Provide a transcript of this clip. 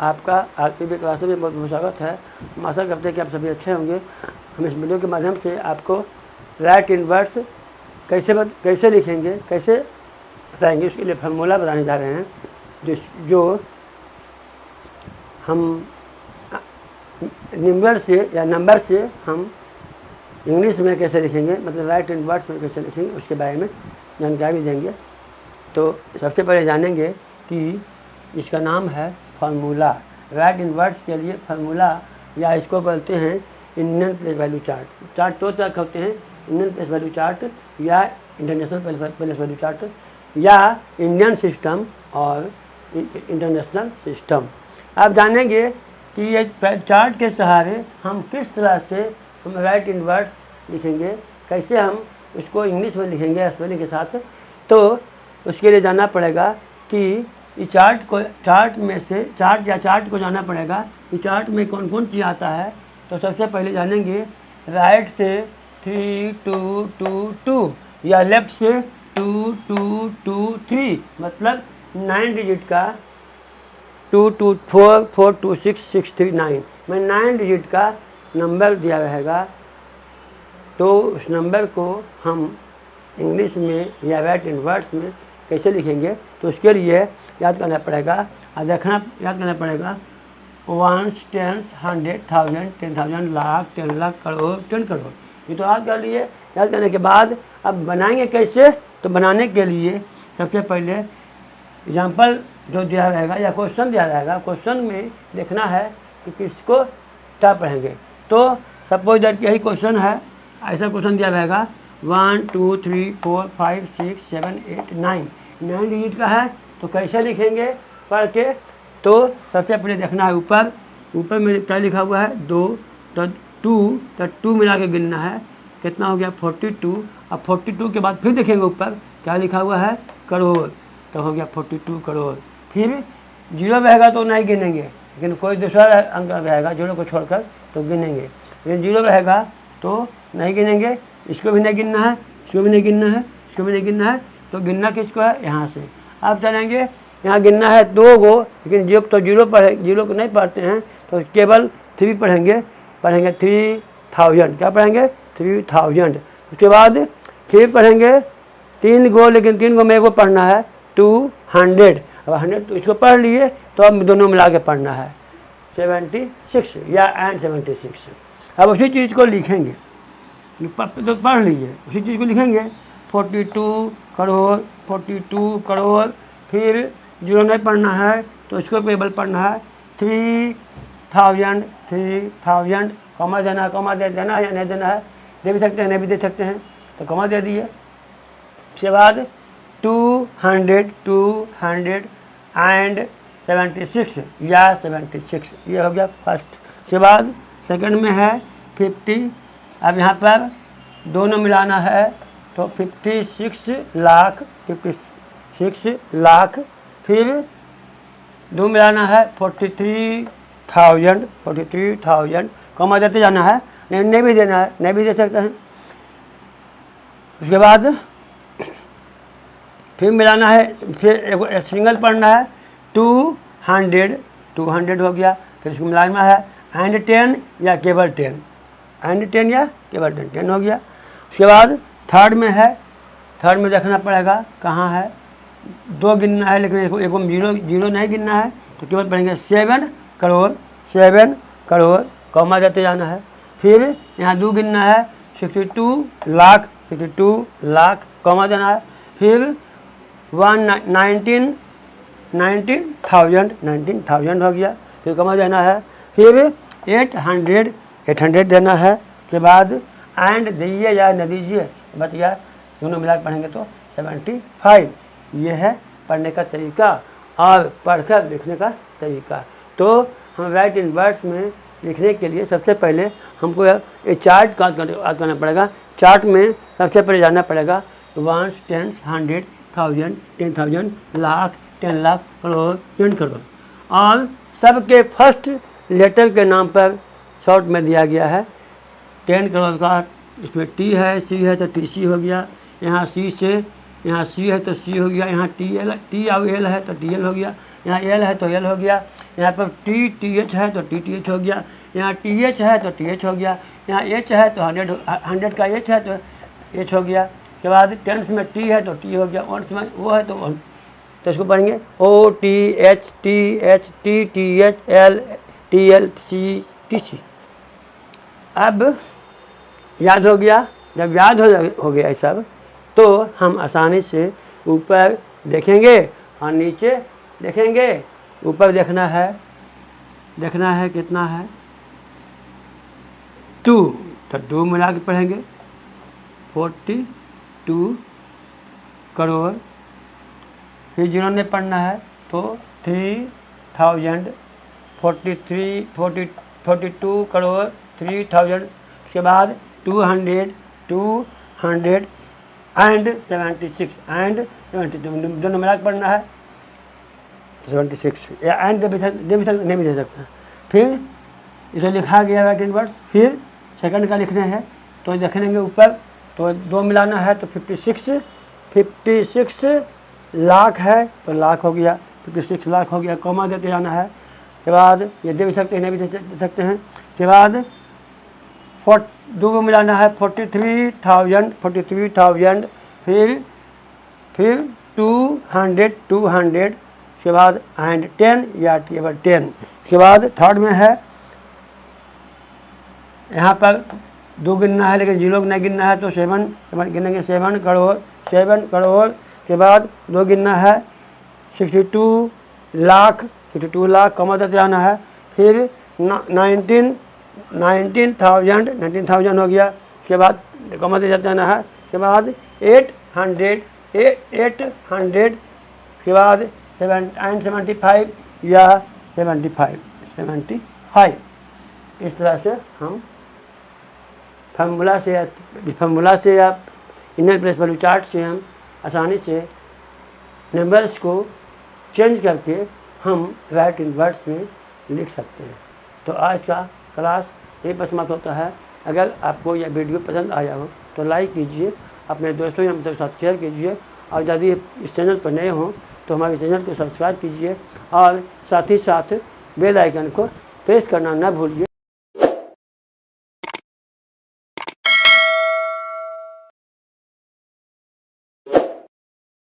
आपका आरपीबी क्लासेस में बहुत बहुत स्वागत है। हम आशा करते हैं कि आप सभी अच्छे होंगे। हम इस वीडियो के माध्यम से आपको राइट इनवर्स कैसे लिखेंगे, कैसे बताएंगे, उसके लिए फार्मूला बताने जा रहे हैं जो हम नंबर से हम इंग्लिश में कैसे लिखेंगे, मतलब राइट इनवर्स में कैसे लिखेंगे, उसके बारे में जानकारी देंगे। तो सबसे पहले जानेंगे कि इसका नाम है फार्मूला। राइट इनवर्स के लिए फार्मूला, या इसको बोलते हैं Indian place value chart. Chart दो तरह के होते हैं, इंडियन प्लेस वैल्यू चार्ट या इंटरनेशनल प्लेस वैल्यू चार्ट, या इंडियन सिस्टम और इंटरनेशनल सिस्टम। आप जानेंगे कि ये चार्ट के सहारे हम किस तरह से हम राइट इनवर्स लिखेंगे, कैसे हम उसको इंग्लिश में लिखेंगे स्पेलिंग के साथ। तो उसके लिए जानना पड़ेगा कि इस चार्ट को जानना पड़ेगा कि चार्ट में कौन कौन चीज़ आता है। तो सबसे पहले जानेंगे राइट से 3 2 2 2 या लेफ्ट से 2 2 2 3, मतलब 9 डिजिट का 2 2 4 4 2 6 6 3 9 में 9 डिजिट का नंबर दिया रहेगा। तो उस नंबर को हम इंग्लिश में या राइट इनवर्स में कैसे लिखेंगे, तो उसके लिए याद करना पड़ेगा और याद करना पड़ेगा 1 10 100 1000 10,000 लाख 10 लाख करोड़ 10 करोड़। ये तो याद कर लिए। याद करने के बाद अब बनाएंगे कैसे, तो बनाने के लिए सबसे पहले एग्जाम्पल जो दिया रहेगा या क्वेश्चन दिया रहेगा, क्वेश्चन में देखना है कि किसको क्या पढ़ेंगे। तो सपोज दैट यही क्वेश्चन है, ऐसा क्वेश्चन दिया रहेगा 1 2 3 4 5 6 7 8 9 डिजिट का है। तो कैसे लिखेंगे पढ़ के, तो सबसे पहले देखना है ऊपर में क्या लिखा हुआ है 2, तो 2 मिला के गिनना है, कितना हो गया 42। अब 42 के बाद फिर देखेंगे ऊपर क्या लिखा हुआ है करोड़, तो हो गया 42 करोड़। फिर जीरो रहेगा तो नहीं गिनेंगे, लेकिन कोई दूसरा अंक रहेगा जीरो को छोड़कर तो गिनेंगे, लेकिन जीरो रहेगा तो नहीं गिनेंगे। इसको भी नहीं गिनना है, इसको भी नहीं गिनना है, इसको भी नहीं गिनना है। तो गिनना किसको है, यहाँ से आप चलेंगे, यहाँ गिनना है 2 गो, लेकिन जीरो को नहीं पढ़ते हैं तो केवल 3 पढ़ेंगे 3000। क्या पढ़ेंगे 3000। उसके बाद फिर पढ़ेंगे 3 गो, लेकिन 3 गो में एगो पढ़ना है 200। अब 100 तो इसको पढ़ लिए, तो अब दोनों मिला के पढ़ना है 76 या एंड 76। अब उसी चीज़ को लिखेंगे, तो पढ़ लीजिए, उसी चीज़ को लिखेंगे 42 करोड़। फिर जीरो नहीं पढ़ना है तो इसको केवल पढ़ना है 3000। कॉमा देना है या नहीं देना है, दे भी सकते हैं नहीं भी दे सकते हैं, तो कॉमा दे दिए। उसके बाद 200 एंड 76 या 76, ये हो गया फर्स्ट। उसके बाद सेकंड में है 50। अब यहाँ पर दोनों मिलाना है तो 56 लाख। फिर 2 मिलाना है 43,000। कॉमा देते जाना है, नहीं भी देना है, नहीं भी दे सकते हैं। उसके बाद फिर मिलाना है, फिर एक सिंगल पढ़ना है 200 हो गया। फिर इसको मिलाना है एंड 10 या केवल 10, एंड 10 या केवल 10 हो गया। उसके बाद थर्ड में देखना पड़ेगा कहाँ है, 2 गिनना है, लेकिन एक जीरो नहीं गिनना है, तो केवल पढ़ेंगे 7 करोड़। कॉमा देते जाना है। फिर यहाँ 2 गिनना है 62 लाख, कॉमा देना है। फिर 19,000 हो गया, फिर कॉमा देना है। फिर 800 देना है। के बाद एंड दीजिए या न दीजिए, बतिया दोनों मिला पढ़ेंगे तो 75। ये है पढ़ने का तरीका और पढ़कर लिखने का तरीका। तो हम राइट इनवर्स में लिखने के लिए सबसे पहले हमको ये चार्ट का याद करना पड़ेगा। चार्ट में सबसे पहले जानना पड़ेगा 1 10 100 1000 10,000 लाख 10 लाख करोड़ 10 करोड़, और सबके फर्स्ट लेटर के नाम पर शॉर्ट में दिया गया है 10 करोड़ का। इसमें टी है, सी है तो TC हो गया। यहाँ C से यहाँ सी है तो सी हो गया, यहाँ टी और एल है तो टी एल हो गया, यहाँ एल है तो एल हो गया, यहाँ पर टी एच है तो टी एच हो गया, यहाँ टी एच है तो टी एच हो गया, यहाँ एच है तो 100 का एच है तो एच हो गया। के बाद टेंस में टी है तो टी हो गया, ऑन्स में वो है तो इसको पढ़ेंगे O T H T H L T L C T C. अब याद हो गया, जब याद हो गया ये सब तो हम आसानी से ऊपर देखेंगे और नीचे देखेंगे। ऊपर देखना है कितना है 2, तो 2 मिला के पढ़ेंगे 42 करोड़। फिर जिन्होंने पढ़ना है तो 3000 42 करोड़ 3000। उसके बाद 200 एंड 76 दोनों मिला के पढ़ना है 76 या एंड दे भी दे सकता। फिर इसे लिखा गया है राइटिंग वर्ड्स। फिर सेकंड का लिखने हैं तो देखेंगे ऊपर तो 2 मिलाना है तो 56 लाख है तो लाख हो गया, 56 लाख हो गया, कॉमा देते जाना है। के बाद ये दे भी सकते हैं, नहीं भी दे सकते हैं। के बाद 2 को मिलाना है 43,000 फिर 200 के बाद एंड 10 या टेबल 10। के बाद थर्ड में है यहाँ पर 2 गिनना है लेकिन 0 नहीं गिनना है तो 7 गिनेंगे 7 करोड़। के बाद 2 गिनना है 62 लाख कमा देते जाना है। फिर 19,000 हो गया। के बाद कमा देते जाना है। के बाद 800 के बाद 75 या 75। इस तरह से हम फार्मूला से या इनर प्लेस वैल्यू चार्ट से हम आसानी से नंबर्स को चेंज करके हम राइटिंग वर्ड्स में लिख सकते हैं। तो आज का क्लास यही पर समाप्त होता है। अगर आपको यह वीडियो पसंद आया हो तो लाइक कीजिए, अपने दोस्तों या मित्रों के साथ शेयर कीजिए, और यदि इस चैनल पर नए हों तो हमारे चैनल को सब्सक्राइब कीजिए और साथ ही साथ बेल आइकन को प्रेस करना न भूलिए।